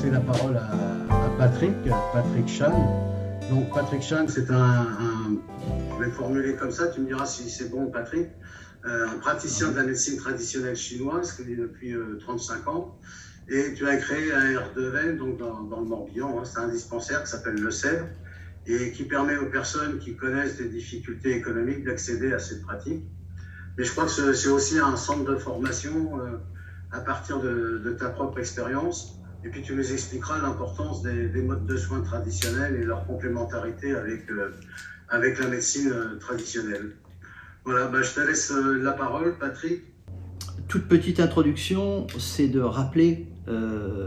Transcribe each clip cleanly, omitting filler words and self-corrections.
passer la parole à Patrick Chan. Donc Patrick Chan, c'est je vais le formuler comme ça, tu me diras si c'est bon Patrick, un praticien de la médecine traditionnelle chinoise qui est depuis 35 ans. Et tu as créé à Erdevenne, donc dans le Morbihan, c'est un dispensaire qui s'appelle Le Cèdre et qui permet aux personnes qui connaissent des difficultés économiques d'accéder à cette pratique. Mais je crois que c'est aussi un centre de formation à partir de ta propre expérience. Et puis tu nous expliqueras l'importance des modes de soins traditionnels et leur complémentarité avec la médecine traditionnelle. Voilà, je te laisse la parole, Patrick. Toute petite introduction, c'est de rappeler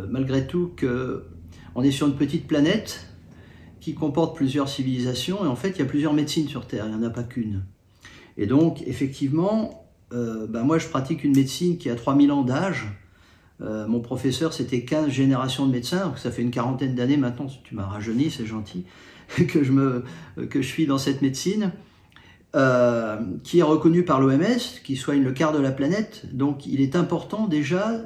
malgré tout qu'on est sur une petite planète qui comporte plusieurs civilisations et en fait il y a plusieurs médecines sur Terre, il n'y en a pas qu'une. Et donc effectivement, moi je pratique une médecine qui a 3000 ans d'âge. Mon professeur c'était 15 générations de médecins, donc ça fait une quarantaine d'années maintenant, tu m'as rajeuni, c'est gentil, que je suis dans cette médecine. Qui est reconnu par l'OMS, qui soigne le quart de la planète. Donc il est important déjà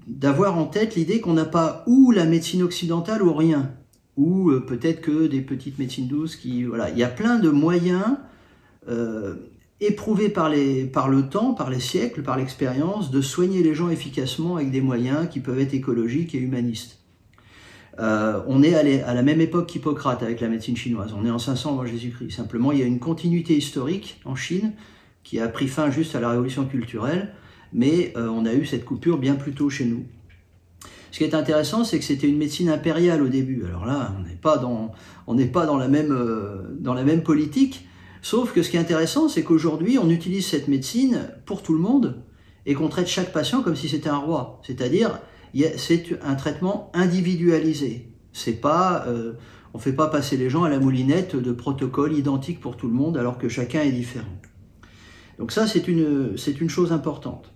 d'avoir en tête l'idée qu'on n'a pas ou la médecine occidentale ou rien, ou peut-être que des petites médecines douces voilà. Il y a plein de moyens éprouvés par le temps, par les siècles, par l'expérience, de soigner les gens efficacement avec des moyens qui peuvent être écologiques et humanistes. On est à la même époque qu'Hippocrate avec la médecine chinoise, on est en 500 avant Jésus-Christ. Simplement, il y a une continuité historique en Chine qui a pris fin juste à la révolution culturelle, mais on a eu cette coupure bien plus tôt chez nous. Ce qui est intéressant, c'est que c'était une médecine impériale au début. Alors là, on n'est pas dans la même politique, sauf que ce qui est intéressant, c'est qu'aujourd'hui, on utilise cette médecine pour tout le monde et qu'on traite chaque patient comme si c'était un roi. C'est-à-dire, c'est un traitement individualisé. C'est pas, on ne fait pas passer les gens à la moulinette de protocoles identiques pour tout le monde alors que chacun est différent. Donc ça, c'est une chose importante.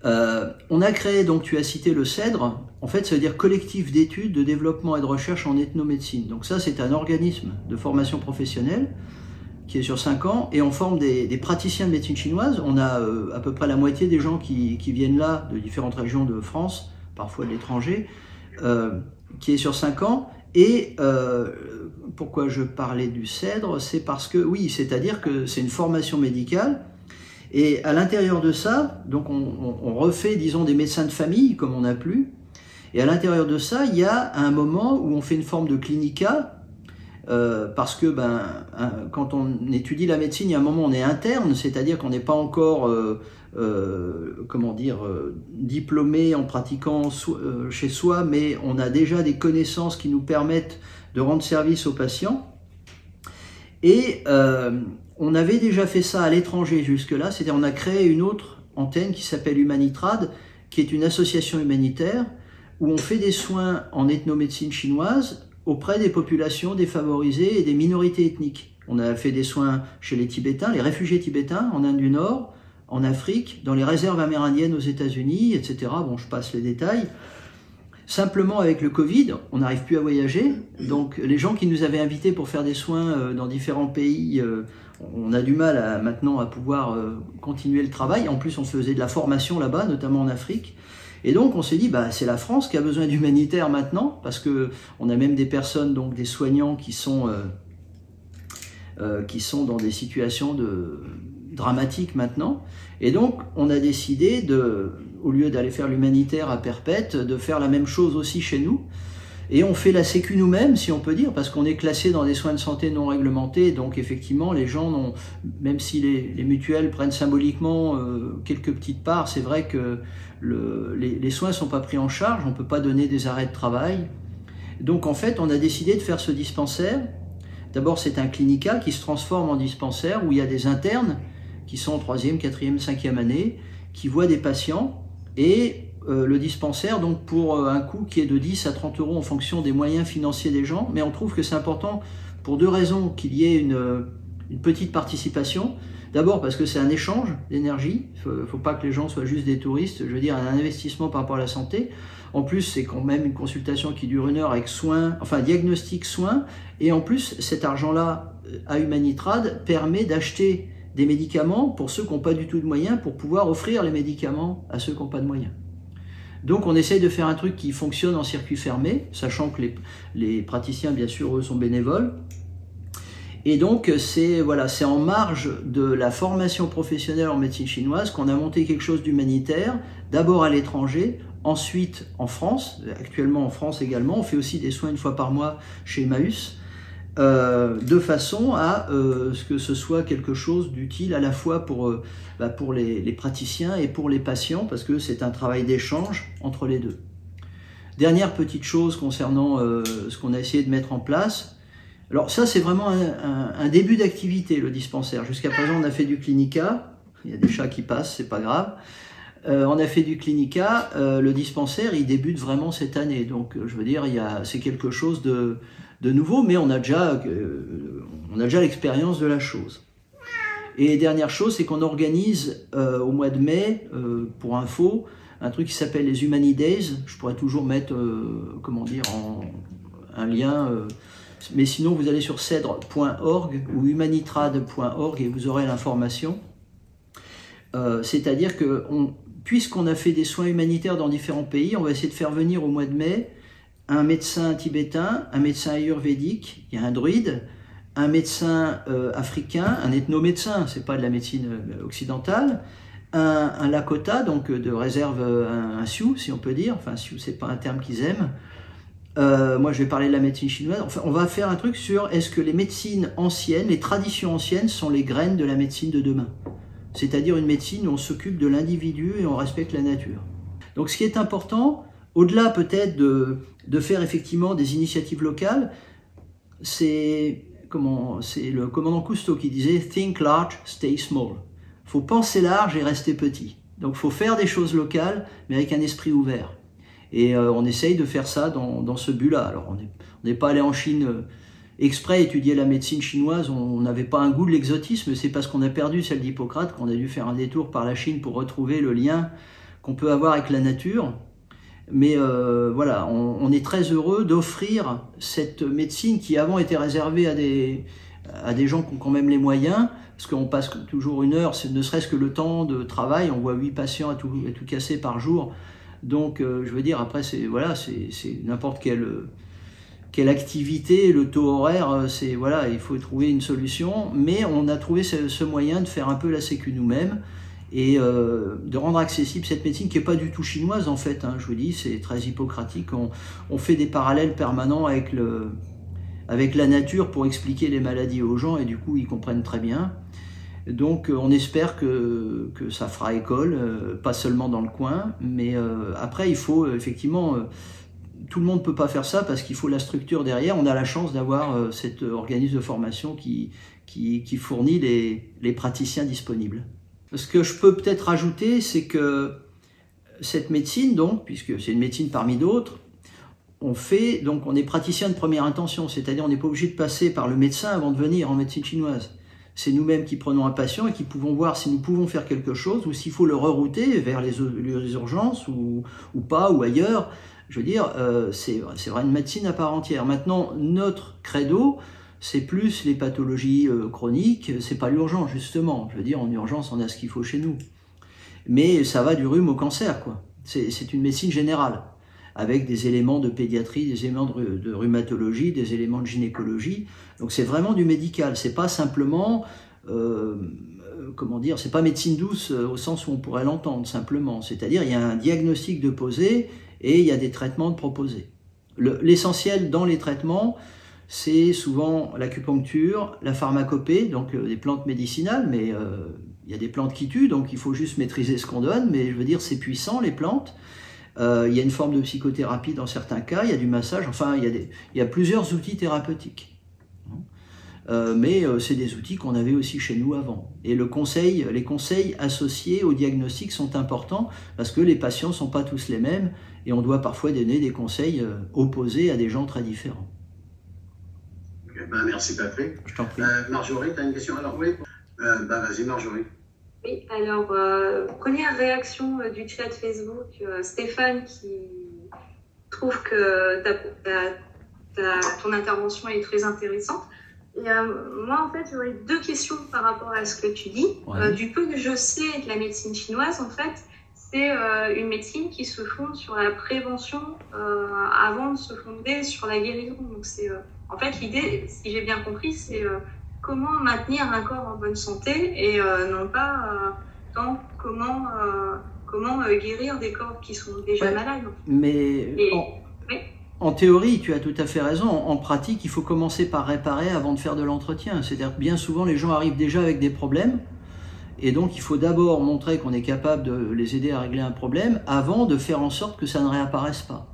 On a créé, donc tu as cité le CEDRE, en fait ça veut dire collectif d'études, de développement et de recherche en ethnomédecine. Donc ça c'est un organisme de formation professionnelle qui est sur 5 ans et on forme des praticiens de médecine chinoise. On a à peu près la moitié des gens qui viennent là de différentes régions de France, parfois de l'étranger, qui est sur 5 ans. Et pourquoi je parlais du CEDRE, c'est parce que, oui, c'est-à-dire que c'est une formation médicale. Et à l'intérieur de ça, donc on refait, disons, des médecins de famille, comme on n'a plus. Et à l'intérieur de ça, il y a un moment où on fait une forme de clinica, parce que quand on étudie la médecine, il y a un moment où on est interne, c'est-à-dire qu'on n'est pas encore diplômé en pratiquant chez soi, mais on a déjà des connaissances qui nous permettent de rendre service aux patients. Et on avait déjà fait ça à l'étranger jusque-là, c'est-à-dire on a créé une autre antenne qui s'appelle Humanitrad, qui est une association humanitaire où on fait des soins en ethnomédecine chinoise auprès des populations défavorisées et des minorités ethniques. On a fait des soins chez les Tibétains, les réfugiés tibétains en Inde du Nord, en Afrique, dans les réserves amérindiennes aux États-Unis, etc. Bon, je passe les détails. Simplement, avec le Covid, on n'arrive plus à voyager. Donc, les gens qui nous avaient invités pour faire des soins dans différents pays, on a du mal maintenant à pouvoir continuer le travail. En plus, on faisait de la formation là-bas, notamment en Afrique. Et donc, on s'est dit, c'est la France qui a besoin d'humanitaire maintenant, parce qu'on a même des personnes, donc des soignants qui sont dans des situations dramatiques maintenant. Et donc, on a décidé, au lieu d'aller faire l'humanitaire à perpète, de faire la même chose aussi chez nous. Et on fait la sécu nous-mêmes, si on peut dire, parce qu'on est classé dans des soins de santé non réglementés. Donc, effectivement, les gens, même si les mutuelles prennent symboliquement quelques petites parts, c'est vrai que les soins ne sont pas pris en charge, on ne peut pas donner des arrêts de travail. Donc, en fait, on a décidé de faire ce dispensaire. D'abord, c'est un clinica qui se transforme en dispensaire où il y a des internes qui sont en 3e, 4e, 5e année, qui voient des patients et le dispensaire, donc pour un coût qui est de 10 à 30 euros en fonction des moyens financiers des gens, mais on trouve que c'est important pour 2 raisons qu'il y ait une petite participation. D'abord parce que c'est un échange d'énergie, il ne faut pas que les gens soient juste des touristes, je veux dire un investissement par rapport à la santé. En plus, c'est quand même une consultation qui dure 1 heure avec soins, enfin diagnostic, soins, et en plus cet argent-là à Humanitrad permet d'acheter des médicaments pour ceux qui n'ont pas du tout de moyens, pour pouvoir offrir les médicaments à ceux qui n'ont pas de moyens. Donc on essaye de faire un truc qui fonctionne en circuit fermé, sachant que les praticiens, bien sûr, eux, sont bénévoles. Et donc c'est en marge de la formation professionnelle en médecine chinoise qu'on a monté quelque chose d'humanitaire, d'abord à l'étranger, ensuite en France, actuellement en France également. On fait aussi des soins une fois par mois chez Emmaüs, de façon à ce que ce soit quelque chose d'utile à la fois pour les praticiens et pour les patients, parce que c'est un travail d'échange entre les deux. Dernière petite chose concernant ce qu'on a essayé de mettre en place. Alors ça, c'est vraiment un début d'activité, le dispensaire. Jusqu'à présent, on a fait du clinica. Il y a des chats qui passent, c'est pas grave. On a fait du clinica. Le dispensaire, il débute vraiment cette année. Donc, je veux dire, c'est quelque chose de nouveau, mais on a déjà l'expérience de la chose. Et dernière chose, c'est qu'on organise au mois de mai, pour info, un truc qui s'appelle les Humani Days. Je pourrais toujours mettre, un lien... mais sinon, vous allez sur cèdre.org ou humanitrad.org et vous aurez l'information. C'est-à-dire que, puisqu'on a fait des soins humanitaires dans différents pays, on va essayer de faire venir au mois de mai un médecin tibétain, un médecin ayurvédique, il y a un druide, un médecin africain, un ethnomédecin, c'est pas de la médecine occidentale, un Lakota, donc de réserve, un Sioux, si on peut dire, enfin Sioux, c'est pas un terme qu'ils aiment. Moi, je vais parler de la médecine chinoise. Enfin, on va faire un truc sur est-ce que les médecines anciennes, les traditions anciennes sont les graines de la médecine de demain. C'est-à-dire une médecine où on s'occupe de l'individu et on respecte la nature. Donc, ce qui est important, au-delà peut-être de faire effectivement des initiatives locales, c'est le commandant Cousteau qui disait « Think large, stay small ». Il faut penser large et rester petit. Donc, il faut faire des choses locales, mais avec un esprit ouvert. Et on essaye de faire ça dans ce but-là. Alors, on n'est pas allé en Chine exprès étudier la médecine chinoise, on n'avait pas un goût de l'exotisme, c'est parce qu'on a perdu celle d'Hippocrate qu'on a dû faire un détour par la Chine pour retrouver le lien qu'on peut avoir avec la nature. Mais voilà, on est très heureux d'offrir cette médecine qui avant était réservée à des gens qui ont quand même les moyens, parce qu'on passe toujours une heure, ne serait-ce que le temps de travail, on voit 8 patients à tout casser par jour. Donc, je veux dire, après, c'est n'importe quelle activité, le taux horaire, voilà, il faut trouver une solution. Mais on a trouvé ce moyen de faire un peu la sécu nous-mêmes et de rendre accessible cette médecine qui n'est pas du tout chinoise, en fait. Hein, je vous dis, c'est très hippocratique. On fait des parallèles permanents avec la nature pour expliquer les maladies aux gens et du coup, ils comprennent très bien. Donc on espère que ça fera école, pas seulement dans le coin, mais après il faut effectivement, tout le monde ne peut pas faire ça parce qu'il faut la structure derrière. On a la chance d'avoir cet organisme de formation qui fournit les praticiens disponibles. Ce que je peux peut-être rajouter, c'est que cette médecine, donc, puisque c'est une médecine parmi d'autres, on est praticien de première intention, c'est-à-dire on n'est pas obligé de passer par le médecin avant de venir en médecine chinoise. C'est nous-mêmes qui prenons un patient et qui pouvons voir si nous pouvons faire quelque chose ou s'il faut le rerouter vers les urgences ou pas, ou ailleurs. Je veux dire, c'est vraiment une médecine à part entière. Maintenant, notre credo, c'est plus les pathologies chroniques, c'est pas l'urgence, justement. Je veux dire, en urgence, on a ce qu'il faut chez nous. Mais ça va du rhume au cancer, quoi. C'est une médecine générale, avec des éléments de pédiatrie, des éléments de rhumatologie, des éléments de gynécologie. Donc c'est vraiment du médical, c'est pas simplement, c'est pas médecine douce au sens où on pourrait l'entendre simplement. C'est-à-dire il y a un diagnostic de poser et il y a des traitements de proposer. L'essentiel dans les traitements, c'est souvent l'acupuncture, la pharmacopée, donc des plantes médicinales, mais il y a des plantes qui tuent, donc il faut juste maîtriser ce qu'on donne, mais je veux dire c'est puissant les plantes. Il y a une forme de psychothérapie dans certains cas, il y a du massage, enfin il y a plusieurs outils thérapeutiques. Mais c'est des outils qu'on avait aussi chez nous avant. Et les conseils associés au diagnostic sont importants parce que les patients ne sont pas tous les mêmes et on doit parfois donner des conseils opposés à des gens très différents. Merci Patrick. Je t'en prie. Marjorie, tu as une question? Alors oui, vas-y Marjorie. Oui, alors, première réaction du chat Facebook, Stéphane qui trouve que ton intervention est très intéressante. Et moi, en fait, j'aurais 2 questions par rapport à ce que tu dis. Ouais. Du peu que je sais de la médecine chinoise, en fait, c'est une médecine qui se fonde sur la prévention avant de se fonder sur la guérison. Donc c'est en fait l'idée, si j'ai bien compris, c'est comment maintenir un corps en bonne santé et non pas tant comment guérir des corps qui sont déjà malades. Mais en théorie, tu as tout à fait raison. En pratique, il faut commencer par réparer avant de faire de l'entretien. C'est-à-dire que bien souvent, les gens arrivent déjà avec des problèmes. Et donc, il faut d'abord montrer qu'on est capable de les aider à régler un problème avant de faire en sorte que ça ne réapparaisse pas.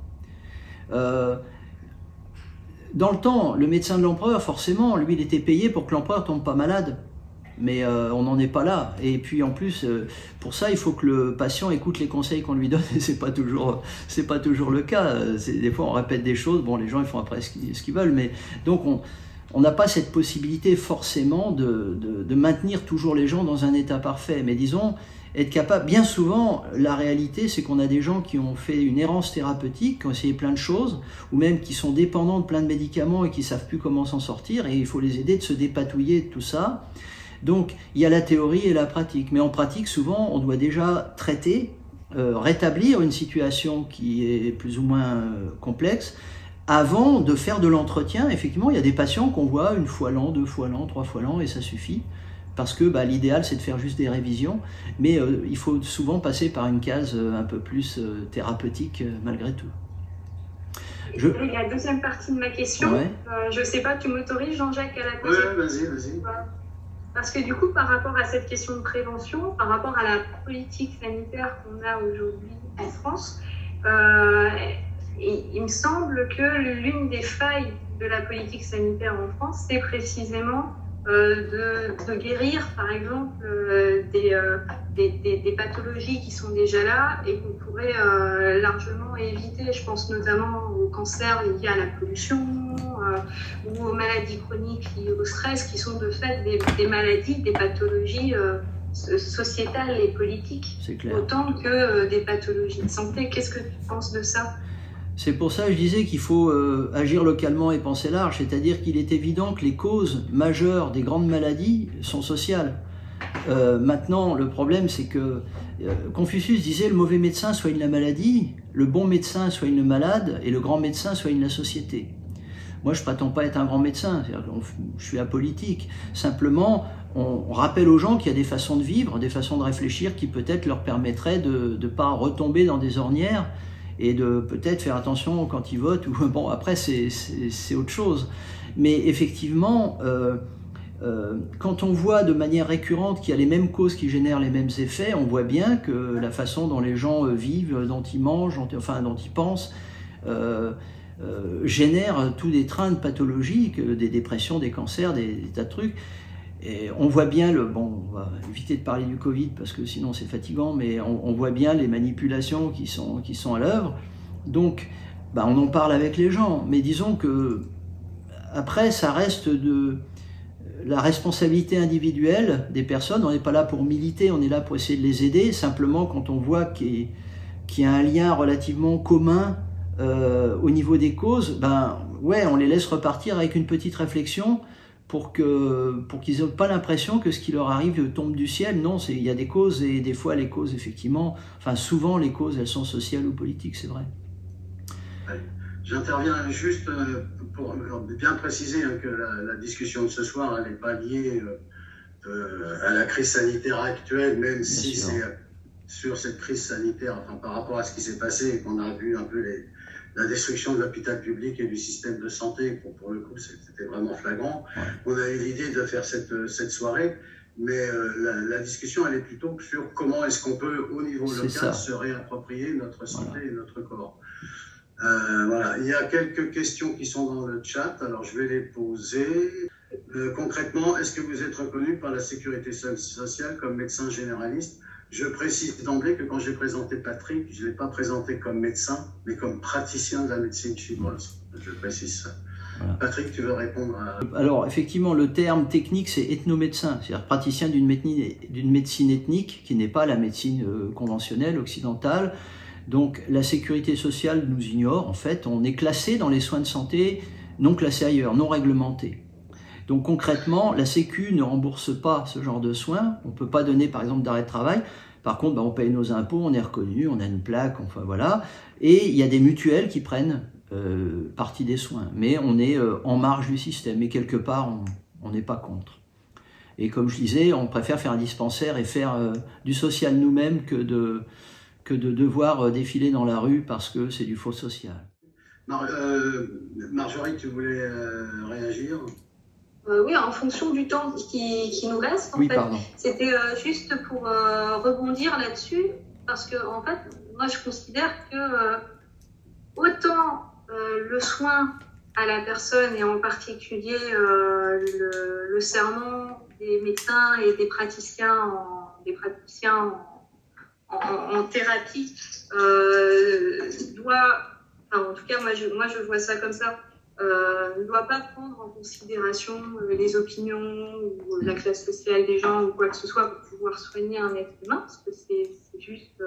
Dans le temps, le médecin de l'empereur, forcément, lui, il était payé pour que l'empereur ne tombe pas malade. Mais on n'en est pas là. Et puis en plus, pour ça, il faut que le patient écoute les conseils qu'on lui donne. Et c'est pas toujours le cas. Des fois, on répète des choses. Bon, les gens, ils font après ce qu'ils veulent. Mais donc, on n'a pas cette possibilité forcément de maintenir toujours les gens dans un état parfait. Mais disons, être capable... Bien souvent, la réalité, c'est qu'on a des gens qui ont fait une errance thérapeutique, qui ont essayé plein de choses, ou même qui sont dépendants de plein de médicaments et qui ne savent plus comment s'en sortir. Et il faut les aider de se dépatouiller de tout ça. Donc, il y a la théorie et la pratique. Mais en pratique, souvent, on doit déjà traiter, rétablir une situation qui est plus ou moins complexe, avant de faire de l'entretien. Effectivement, il y a des patients qu'on voit 1 fois l'an, 2 fois l'an, 3 fois l'an, et ça suffit. Parce que l'idéal, c'est de faire juste des révisions. Mais il faut souvent passer par une case un peu plus thérapeutique, malgré tout. La deuxième partie de ma question, ouais. Je ne sais pas, tu m'autorises, Jean-Jacques, à la poser? Oui, vas-y. Parce que du coup, par rapport à cette question de prévention, par rapport à la politique sanitaire qu'on a aujourd'hui en France, il me semble que l'une des failles de la politique sanitaire en France, c'est précisément de guérir, par exemple, des pathologies qui sont déjà là et qu'on pourrait largement éviter. Je pense notamment aux cancers liés à la pollution ou aux maladies chroniques liées au stress, qui sont de fait des maladies, des pathologies sociétales et politiques, autant que des pathologies de santé. Qu'est-ce que tu penses de ça ? C'est pour ça que je disais qu'il faut agir localement et penser large, c'est-à-dire qu'il est évident que les causes majeures des grandes maladies sont sociales. Maintenant, le problème, c'est que Confucius disait le mauvais médecin soigne la maladie, le bon médecin soigne le malade et le grand médecin soigne la société. Moi, je ne prétends pas être un grand médecin, je suis apolitique. Simplement, on rappelle aux gens qu'il y a des façons de vivre, des façons de réfléchir qui peut-être leur permettraient de ne pas retomber dans des ornières et de peut-être faire attention quand ils votent. Ou, bon, après, c'est autre chose. Mais effectivement, quand on voit de manière récurrente qu'il y a les mêmes causes qui génèrent les mêmes effets, on voit bien que la façon dont les gens vivent, dont ils mangent, dont ils pensent, génère tous des trains de pathologies, des dépressions, des cancers, des tas de trucs. Et on voit bien, on va éviter de parler du Covid parce que sinon c'est fatigant, mais on voit bien les manipulations qui sont à l'œuvre. Donc, on en parle avec les gens. Mais disons que après, ça reste de la responsabilité individuelle des personnes. On n'est pas là pour militer, on est là pour essayer de les aider. Simplement, quand on voit qu'il y a un lien relativement commun au niveau des causes, ouais, on les laisse repartir avec une petite réflexion pour qu'ils n'aient pas l'impression que ce qui leur arrive tombe du ciel. Non, il y a des causes, et des fois les causes, effectivement, souvent les causes, elles sont sociales ou politiques, c'est vrai. J'interviens juste pour bien préciser que la discussion de ce soir, elle n'est pas liée à la crise sanitaire actuelle, même si c'est sur cette crise sanitaire, par rapport à ce qui s'est passé et qu'on a vu un peu la destruction de l'hôpital public et du système de santé, pour le coup, c'était vraiment flagrant. Ouais. On a eu l'idée de faire cette soirée, mais la discussion, elle est plutôt sur comment est-ce qu'on peut, au niveau local, se réapproprier notre santé et notre corps. Voilà. Il y a quelques questions qui sont dans le chat, alors je vais les poser. Concrètement, est-ce que vous êtes reconnu par la Sécurité sociale comme médecin généraliste ? Je précise d'emblée que quand j'ai présenté Patrick, je ne l'ai pas présenté comme médecin, mais comme praticien de la médecine chinoise. Je précise ça. Voilà. Patrick, tu veux répondre à... Alors, effectivement, le terme technique, c'est ethnomédecin, c'est-à-dire praticien d'une médecine ethnique, qui n'est pas la médecine conventionnelle, occidentale. Donc, la sécurité sociale nous ignore, en fait. On est classé dans les soins de santé non classés ailleurs, non réglementés. Donc concrètement, la Sécu ne rembourse pas ce genre de soins. On ne peut pas donner par exemple d'arrêt de travail. Par contre, on paye nos impôts, on est reconnu, on a une plaque, enfin voilà. Et il y a des mutuelles qui prennent partie des soins. Mais on est en marge du système. Et quelque part, on n'est pas contre. Et comme je disais, on préfère faire un dispensaire et faire du social nous-mêmes que de devoir défiler dans la rue parce que c'est du faux social. Marjorie, tu voulais réagir? Oui, en fonction du temps qui nous reste, oui, fait, pardon. C'était juste pour rebondir là-dessus, parce que en fait, moi je considère que autant le soin à la personne et en particulier le serment des médecins et des praticiens en thérapie doit, enfin, en tout cas moi je vois ça comme ça, ne doit pas prendre en considération les opinions ou la classe sociale des gens ou quoi que ce soit pour pouvoir soigner un être humain, parce que c'est juste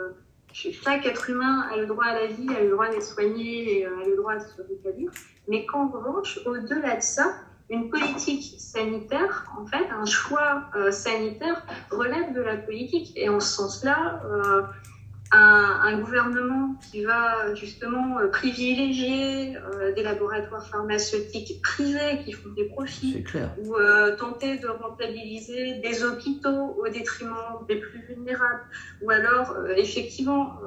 chaque être humain a le droit à la vie, a le droit d'être soigné et a le droit de se rétablir, mais qu'en revanche, au-delà de ça, une politique sanitaire, en fait, un choix sanitaire relève de la politique. Et en ce sens-là, un gouvernement qui va justement privilégier des laboratoires pharmaceutiques privés qui font des profits ou tenter de rentabiliser des hôpitaux au détriment des plus vulnérables, ou alors effectivement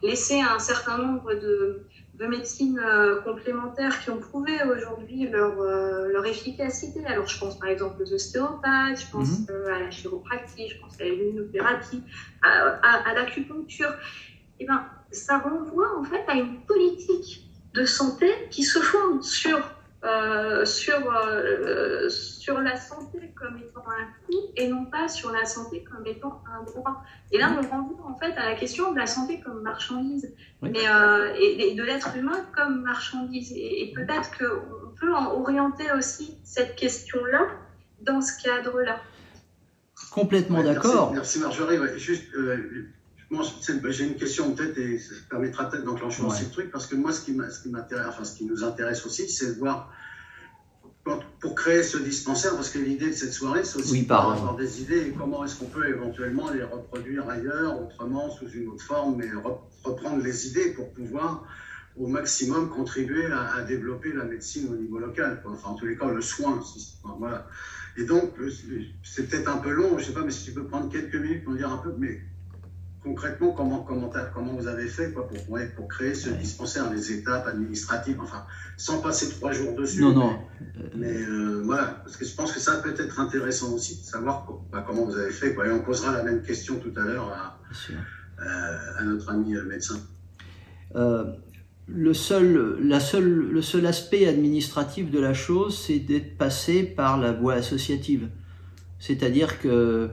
laisser un certain nombre de médecines complémentaires qui ont prouvé aujourd'hui leur efficacité. Alors je pense par exemple aux ostéopathes, je pense à la chiropractie, je pense à l'immunothérapie, à l'acupuncture. Et ben, ça renvoie en fait à une politique de santé qui se fonde sur la santé comme étant un coût et non pas sur la santé comme étant un droit. Et là, on renvoie en fait à la question de la santé comme marchandise, et de l'être humain comme marchandise. Et peut-être qu'on peut orienter aussi cette question-là dans ce cadre-là. Complètement d'accord. Merci Marjorie. Ouais, juste, j'ai une question peut-être et ça permettra peut-être d'enclencher aussi le truc, parce que moi, ce qui nous intéresse aussi, c'est de voir pour créer ce dispensaire, parce que l'idée de cette soirée, c'est aussi d'avoir des idées et comment est-ce qu'on peut éventuellement les reproduire ailleurs, autrement, sous une autre forme, mais reprendre les idées pour pouvoir au maximum contribuer à développer la médecine au niveau local, quoi. Enfin en tous les cas le soin. Voilà. Et donc c'est peut-être un peu long, je ne sais pas, mais si tu peux prendre quelques minutes pour dire un peu, mais concrètement, comment vous avez fait quoi, pour créer ce dispensaire, les étapes administratives, enfin, sans passer 3 jours dessus. Mais voilà, parce que je pense que ça peut être intéressant aussi de savoir comment vous avez fait. Quoi. Et on posera la même question tout à l'heure à notre ami médecin. Le seul aspect administratif de la chose, c'est d'être passé par la voie associative. C'est-à-dire que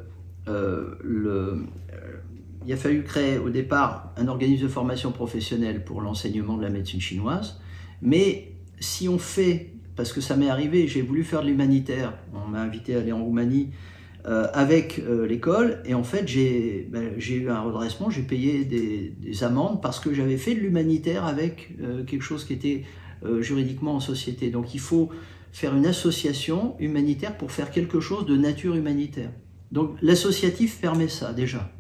il a fallu créer au départ un organisme de formation professionnelle pour l'enseignement de la médecine chinoise, mais si on fait, parce que ça m'est arrivé, j'ai voulu faire de l'humanitaire, on m'a invité à aller en Roumanie avec l'école, et en fait j'ai eu un redressement, j'ai payé des amendes parce que j'avais fait de l'humanitaire avec quelque chose qui était juridiquement en société. Donc il faut faire une association humanitaire pour faire quelque chose de nature humanitaire. Donc l'associatif permet ça déjà.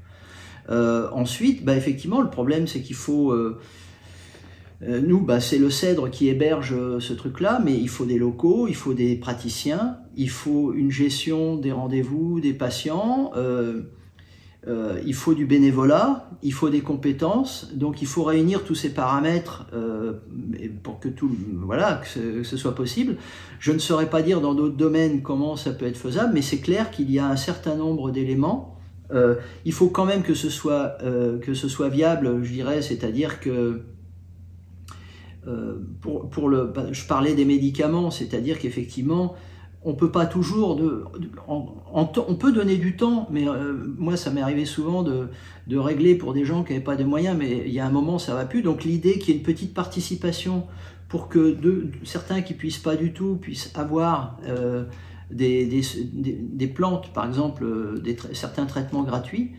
Ensuite, effectivement, le problème, c'est qu'il faut... nous, c'est le Cèdre qui héberge ce truc-là, mais il faut des locaux, il faut des praticiens, il faut une gestion des rendez-vous, des patients, il faut du bénévolat, il faut des compétences, donc il faut réunir tous ces paramètres pour que que ce soit possible. Je ne saurais pas dire dans d'autres domaines comment ça peut être faisable, mais c'est clair qu'il y a un certain nombre d'éléments. Il faut quand même que ce soit viable, je dirais, c'est-à-dire que je parlais des médicaments, c'est-à-dire qu'effectivement on peut pas toujours on peut donner du temps, mais moi ça m'est arrivé souvent de régler pour des gens qui n'avaient pas de moyens, mais il y a un moment ça va plus, donc l'idée qu'il y ait une petite participation pour que certains qui puissent pas du tout puissent avoir des plantes, par exemple, certains traitements gratuits.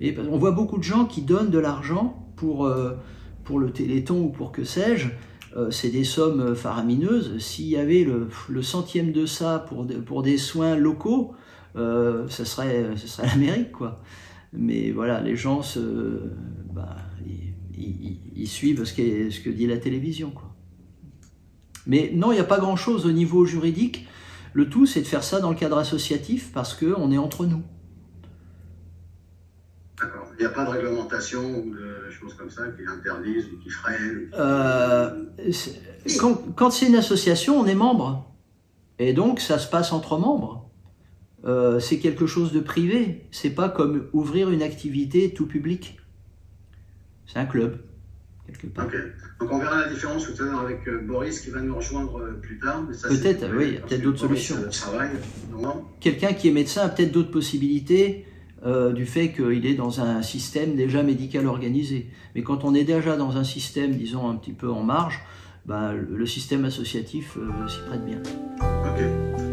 Et on voit beaucoup de gens qui donnent de l'argent pour le Téléthon ou pour que sais-je. C'est des sommes faramineuses. S'il y avait le centième de ça pour des soins locaux, ce serait l'Amérique, quoi. Mais voilà, les gens ils suivent ce que dit la télévision, quoi. Mais non, il n'y a pas grand-chose au niveau juridique. Le tout, c'est de faire ça dans le cadre associatif parce qu'on est entre nous. D'accord. Il n'y a pas de réglementation ou de choses comme ça qui interdisent ou qui freinent Quand c'est une association, on est membre. Et donc, ça se passe entre membres. C'est quelque chose de privé. C'est pas comme ouvrir une activité tout public. C'est un club, quelque part. Ok. Donc on verra la différence tout à l'heure avec Boris qui va nous rejoindre plus tard. Peut-être, oui, il y a peut-être d'autres solutions. Quelqu'un qui est médecin a peut-être d'autres possibilités du fait qu'il est dans un système déjà médical organisé. Mais quand on est déjà dans un système, disons, un petit peu en marge, le système associatif s'y prête bien. Ok.